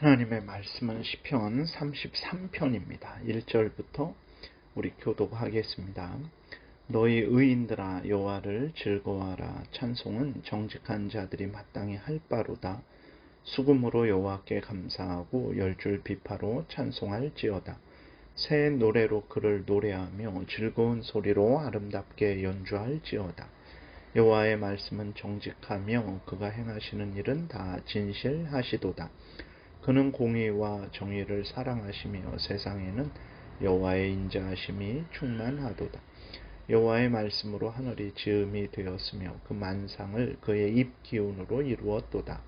하나님의 말씀은 시편 33편입니다. 1절부터 우리 교독하겠습니다. 너희 의인들아 여호와를 즐거워하라. 찬송은 정직한 자들이 마땅히 할 바로다. 수금으로 여호와께 감사하고 열줄 비파로 찬송할지어다. 새 노래로 그를 노래하며 즐거운 소리로 아름답게 연주할지어다. 여호와의 말씀은 정직하며 그가 행하시는 일은 다 진실하시도다. 그는 공의와 정의를 사랑하시며 세상에는 여호와의 인자하심이 충만하도다. 여호와의 말씀으로 하늘이 지음이 되었으며 그 만상을 그의 입 기운으로 이루었도다.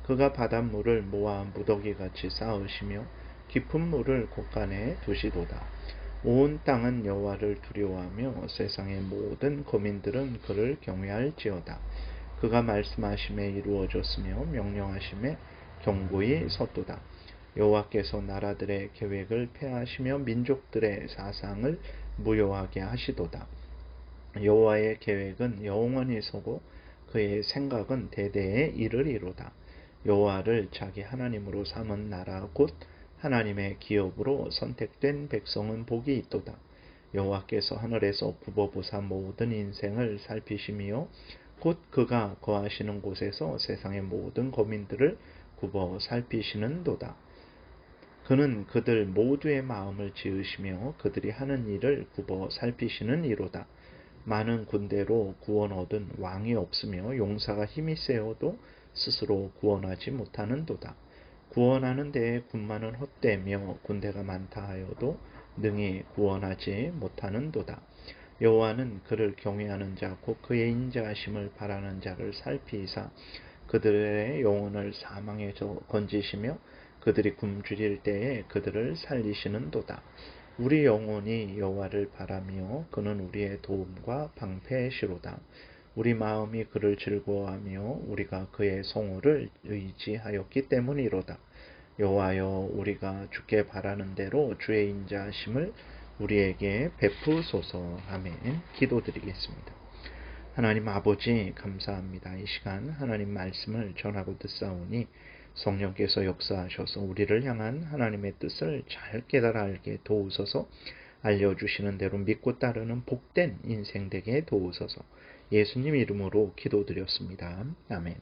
그가 바닷물을 모아 무더기같이 쌓으시며 깊은 물을 곳간에 두시도다. 온 땅은 여호와를 두려워하며 세상의 모든 거민들은 그를 경외할지어다. 그가 말씀하심에 이루어졌으며 명령하심에 경고히 섰도다. 여호와께서 나라들의 계획을 폐하시며 민족들의 사상을 무효하게 하시도다. 여호와의 계획은 영원히 서고 그의 생각은 대대에 이르리로다. 여호와를 자기 하나님으로 삼은 나라 곧 하나님의 기업으로 선택된 백성은 복이 있도다. 여호와께서 하늘에서 굽어보사 모든 인생을 살피시며 곧 그가 거하시는 곳에서 세상의 모든 거민들을 굽어 살피시는도다. 그는 그들 모두의 마음을 지으시며 그들이 하는 일을 굽어 살피시는 이로다. 많은 군대로 구원 얻은 왕이 없으며 용사가 힘이 세어도 스스로 구원하지 못하는도다. 구원하는 데에 군마는 헛되며 군대가 많다 하여도 능히 구원하지 못하는도다. 여호와는 그를 경외하는 자 곧 그의 인자하심을 바라는 자를 살피사 그들의 영혼을 사망에서 건지시며 그들이 굶주릴 때에 그들을 살리시는도다. 우리 영혼이 여호와를 바라며 그는 우리의 도움과 방패시로다. 우리 마음이 그를 즐거워하며 우리가 그의 성호를 의지하였기 때문이로다. 여호와여 우리가 주께 바라는 대로 주의 인자하심을 우리에게 베푸소서. 아멘. 기도드리겠습니다. 하나님 아버지 감사합니다. 이 시간 하나님 말씀을 전하고 듣사오니 성령께서 역사하셔서 우리를 향한 하나님의 뜻을 잘 깨달아 알게 도우소서. 알려주시는 대로 믿고 따르는 복된 인생 되게 도우소서. 예수님 이름으로 기도드렸습니다. 아멘.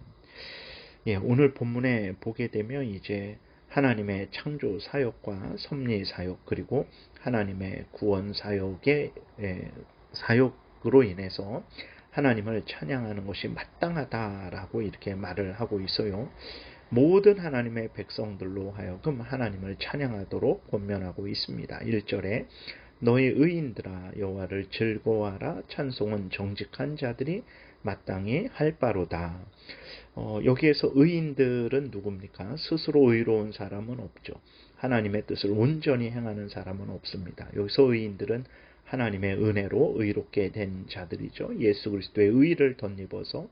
오늘 본문에 보게 되면 이제 하나님의 창조 사역과 섭리 사역 그리고 하나님의 구원 사역의 사역으로 인해서 하나님을 찬양하는 것이 마땅하다라고 이렇게 말을 하고 있어요. 모든 하나님의 백성들로 하여금 하나님을 찬양하도록 권면하고 있습니다. 1절에 너희 의인들아 여호와를 즐거워하라. 찬송은 정직한 자들이 마땅히 할 바로다. 여기에서 의인들은 누굽니까? 스스로 의로운 사람은 없죠. 하나님의 뜻을 온전히 행하는 사람은 없습니다. 여기서 의인들은 하나님의 은혜로 의롭게 된 자들이죠. 예수 그리스도의 의를 덧입어서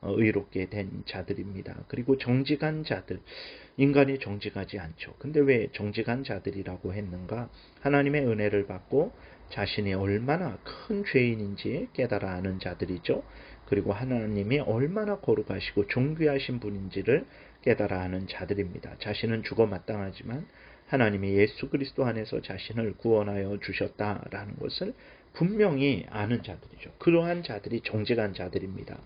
의롭게 된 자들입니다. 그리고 정직한 자들, 인간이 정직하지 않죠. 근데 왜 정직한 자들이라고 했는가? 하나님의 은혜를 받고 자신이 얼마나 큰 죄인인지 깨달아 아는 자들이죠. 그리고 하나님이 얼마나 거룩하시고 존귀하신 분인지를 깨달아 아는 자들입니다. 자신은 죽어 마땅하지만 하나님이 예수 그리스도 안에서 자신을 구원하여 주셨다라는 것을 분명히 아는 자들이죠. 그러한 자들이 정직한 자들입니다.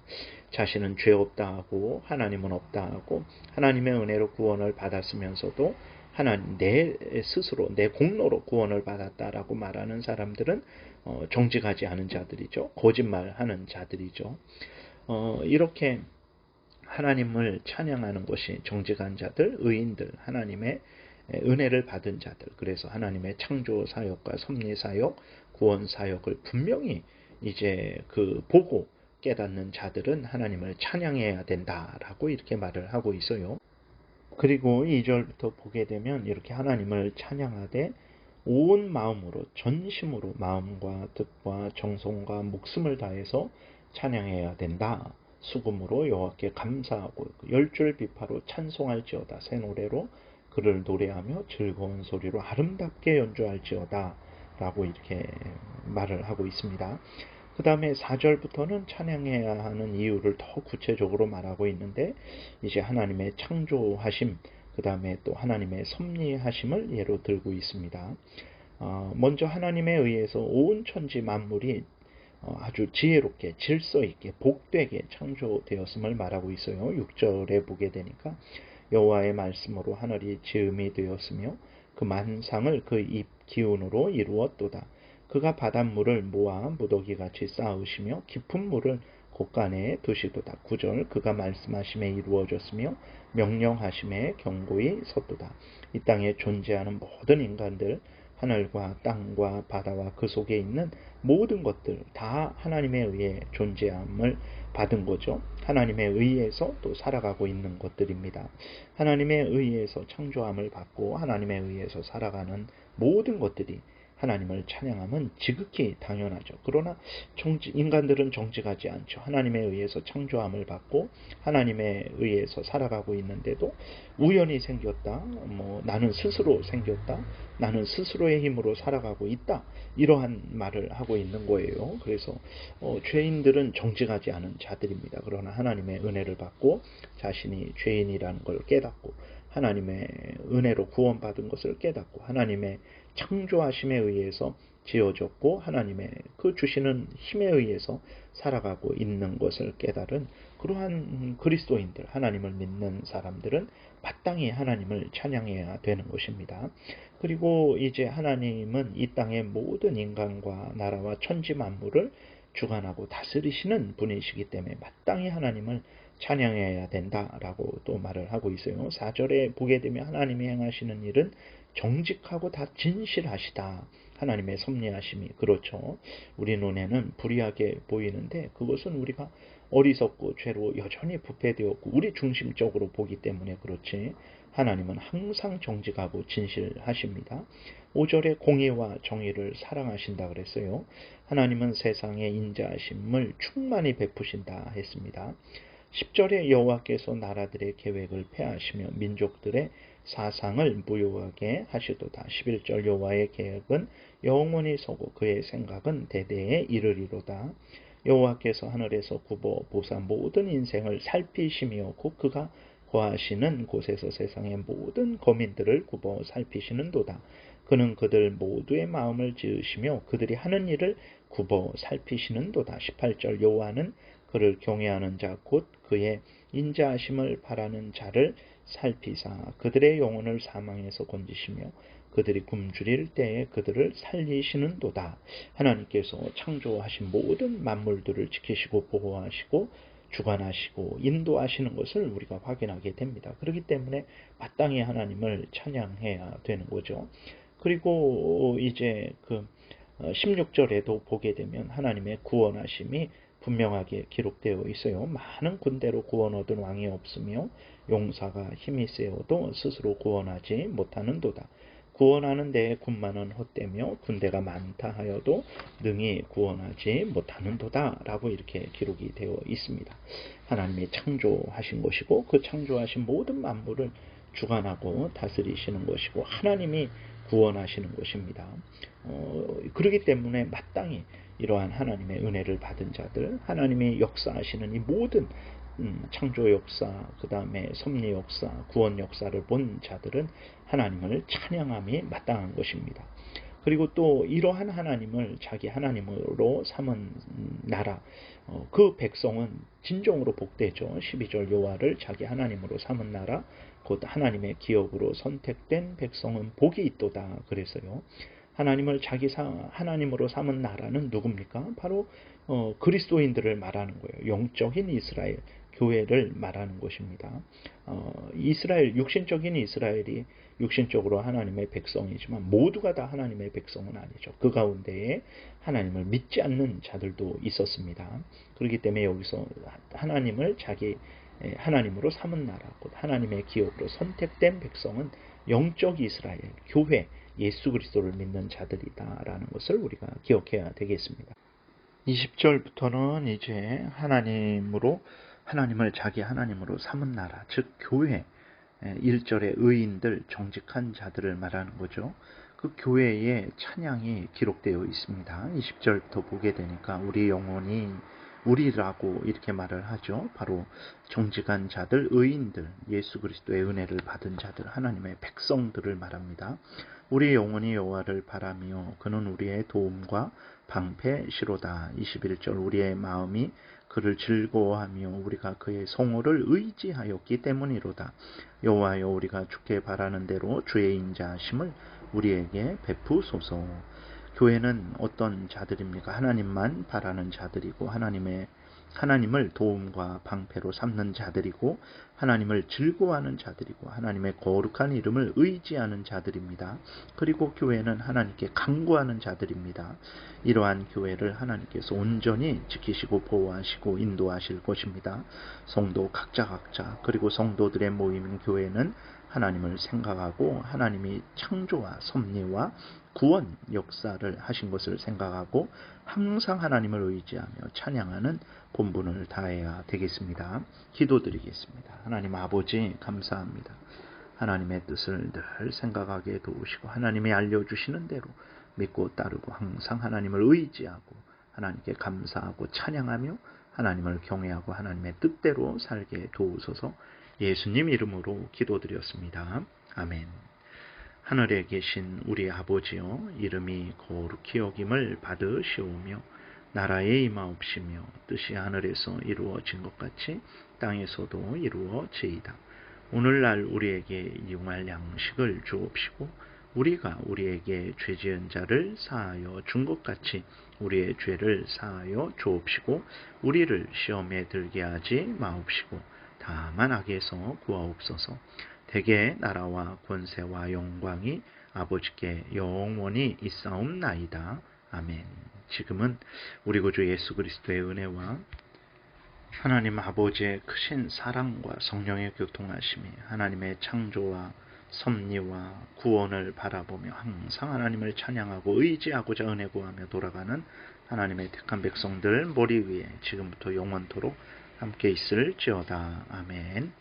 자신은 죄 없다 하고 하나님은 없다 하고 하나님의 은혜로 구원을 받았으면서도 하나님 내 스스로 내 공로로 구원을 받았다라고 말하는 사람들은 정직하지 않은 자들이죠. 거짓말하는 자들이죠. 이렇게 하나님을 찬양하는 것이 정직한 자들, 의인들, 하나님의 은혜를 받은 자들, 그래서 하나님의 창조 사역과 섭리 사역, 구원 사역을 분명히 이제 보고 깨닫는 자들은 하나님을 찬양해야 된다라고 이렇게 말을 하고 있어요. 그리고 2절부터 보게 되면 이렇게 하나님을 찬양하되 온 마음으로 전심으로 마음과 뜻과 정성과 목숨을 다해서 찬양해야 된다. 수금으로 여호와께 감사하고 열줄 비파로 찬송할지어다. 새 노래로 그를 노래하며 즐거운 소리로 아름답게 연주할지어다 라고 이렇게 말을 하고 있습니다. 그 다음에 4절부터는 찬양해야 하는 이유를 더 구체적으로 말하고 있는데 이제 하나님의 창조하심 그 다음에 또 하나님의 섭리하심을 예로 들고 있습니다. 먼저 하나님에 의해서 온 천지 만물이 아주 지혜롭게 질서 있게 복되게 창조되었음을 말하고 있어요. 6절에 보게 되니까 여호와의 말씀으로 하늘이 지음이 되었으며 그 만상을 그 입 기운으로 이루었도다. 그가 바닷물을 모아 무더기같이 쌓으시며 깊은 물을 곳간에 두시도다. 9절 그가 말씀하심에 이루어졌으며 명령하심에 경고히 섰도다. 이 땅에 존재하는 모든 인간들, 하늘과 땅과 바다와 그 속에 있는 모든 것들 다 하나님에 의해 존재함을 받은 거죠. 하나님에 의해서 또 살아가고 있는 것들입니다. 하나님에 의해서 창조함을 받고 하나님에 의해서 살아가는 모든 것들이 하나님을 찬양함은 지극히 당연하죠. 그러나 인간들은 정직하지 않죠. 하나님에 의해서 창조함을 받고 하나님에 의해서 살아가고 있는데도 우연히 생겼다, 나는 스스로 생겼다, 나는 스스로의 힘으로 살아가고 있다, 이러한 말을 하고 있는 거예요. 그래서 죄인들은 정직하지 않은 자들입니다. 그러나 하나님의 은혜를 받고 자신이 죄인이라는 걸 깨닫고 하나님의 은혜로 구원받은 것을 깨닫고 하나님의 창조하심에 의해서 지어졌고 하나님의 그 주시는 힘에 의해서 살아가고 있는 것을 깨달은 그러한 그리스도인들, 하나님을 믿는 사람들은 마땅히 하나님을 찬양해야 되는 것입니다. 그리고 이제 하나님은 이 땅의 모든 인간과 나라와 천지 만물을 주관하고 다스리시는 분이시기 때문에 마땅히 하나님을 찬양해야 된다라고 또 말을 하고 있어요. 4절에 보게 되면 하나님이 행하시는 일은 정직하고 다 진실하시다. 하나님의 섭리하심이 그렇죠. 우리 눈에는 불의하게 보이는데 그것은 우리가 어리석고 죄로 여전히 부패되었고 우리 중심적으로 보기 때문에 그렇지, 하나님은 항상 정직하고 진실하십니다. 5절에 공의와 정의를 사랑하신다 그랬어요. 하나님은 세상에 인자하심을 충만히 베푸신다 했습니다. 10절에 여호와께서 나라들의 계획을 폐하시며 민족들의 사상을 무효하게 하시도다. 11절 여호와의 계획은 영원히 서고 그의 생각은 대대에 이르리로다. 여호와께서 하늘에서 굽어 보사 모든 인생을 살피시며 곧 그가 거하시는 곳에서 세상의 모든 거민들을 굽어 살피시는도다. 그는 그들 모두의 마음을 지으시며 그들이 하는 일을 굽어 살피시는도다. 18절 여호와는 그를 경외하는 자 곧 그의 인자하심을 바라는 자를 살피사 그들의 영혼을 사망에서 건지시며 그들이 굶주릴 때에 그들을 살리시는도다. 하나님께서 창조하신 모든 만물들을 지키시고 보호하시고 주관하시고 인도하시는 것을 우리가 확인하게 됩니다. 그렇기 때문에 마땅히 하나님을 찬양해야 되는 거죠. 그리고 이제 16절에도 보게 되면 하나님의 구원하심이 분명하게 기록되어 있어요. 많은 군대로 구원 얻은 왕이 없으며 용사가 힘이 세어도 스스로 구원하지 못하는도다. 구원하는 데에 군마는 헛되며 군대가 많다 하여도 능히 구원하지 못하는도다 라고 이렇게 기록이 되어 있습니다. 하나님이 창조하신 것이고 그 창조하신 모든 만물을 주관하고 다스리시는 것이고 하나님이 구원하시는 것입니다. 그렇기 때문에 마땅히 이러한 하나님의 은혜를 받은 자들, 하나님이 역사하시는 이 모든 창조 역사, 그 다음에 섭리 역사, 구원 역사를 본 자들은 하나님을 찬양함이 마땅한 것입니다. 그리고 또 이러한 하나님을 자기 하나님으로 삼은 나라, 그 백성은 진정으로 복되죠. 12절 여호와를 자기 하나님으로 삼은 나라, 곧 하나님의 기업으로 선택된 백성은 복이 있도다 그랬어요. 하나님을 자기 하나님으로 삼은 나라는 누굽니까? 바로 그리스도인들을 말하는 거예요. 영적인 이스라엘, 교회를 말하는 것입니다. 이스라엘, 육신적인 이스라엘이 육신적으로 하나님의 백성이지만 모두가 다 하나님의 백성은 아니죠. 그 가운데에 하나님을 믿지 않는 자들도 있었습니다. 그렇기 때문에 여기서 하나님을 자기 하나님으로 삼은 나라, 곧 하나님의 기업으로 선택된 백성은 영적 이스라엘, 교회, 예수 그리스도를 믿는 자들이다라는 것을 우리가 기억해야 되겠습니다. 20절부터는 이제 하나님을 자기 하나님으로 삼은 나라, 즉 교회, 1절의 의인들, 정직한 자들을 말하는 거죠. 그 교회의 찬양이 기록되어 있습니다. 20절부터 보게 되니까 우리 영혼이 우리라고 이렇게 말을 하죠. 바로 정직한 자들, 의인들, 예수 그리스도의 은혜를 받은 자들, 하나님의 백성들을 말합니다. 우리 영혼이 여호와를 바라며 그는 우리의 도움과 방패시로다. 21절 우리의 마음이 그를 즐거워하며 우리가 그의 성호를 의지하였기 때문이로다. 여호와여 우리가 주께 바라는 대로 주의 인자하심을 우리에게 베푸소서. 교회는 어떤 자들입니까? 하나님만 바라는 자들이고 하나님을 도움과 방패로 삼는 자들이고 하나님을 즐거워하는 자들이고 하나님의 거룩한 이름을 의지하는 자들입니다. 그리고 교회는 하나님께 간구하는 자들입니다. 이러한 교회를 하나님께서 온전히 지키시고 보호하시고 인도하실 것입니다. 성도 각자 그리고 성도들의 모임인 교회는 하나님을 생각하고 하나님이 창조와 섭리와 구원 역사를 하신 것을 생각하고 항상 하나님을 의지하며 찬양하는 본분을 다해야 되겠습니다. 기도드리겠습니다. 하나님 아버지 감사합니다. 하나님의 뜻을 늘 생각하게 도우시고 하나님이 알려주시는 대로 믿고 따르고 항상 하나님을 의지하고 하나님께 감사하고 찬양하며 하나님을 경외하고 하나님의 뜻대로 살게 도우소서. 예수님 이름으로 기도드렸습니다. 아멘. 하늘에 계신 우리 아버지여, 이름이 거룩히 여김을 받으시오며 나라에 임하옵시며 뜻이 하늘에서 이루어진 것 같이 땅에서도 이루어지이다. 오늘날 우리에게 일용할 양식을 주옵시고 우리가 우리에게 죄지은 자를 사하여 준 것 같이 우리의 죄를 사하여 주옵시고 우리를 시험에 들게 하지 마옵시고 다만 악에서 구하옵소서. 대개 나라와 권세와 영광이 아버지께 영원히 있사옵나이다. 아멘. 지금은 우리 구주 예수 그리스도의 은혜와 하나님 아버지의 크신 사랑과 성령의 교통하심이 하나님의 창조와 섭리와 구원을 바라보며 항상 하나님을 찬양하고 의지하고자 은혜 구하며 돌아가는 하나님의 택한 백성들 머리 위에 지금부터 영원토록 함께 있을지어다. 아멘.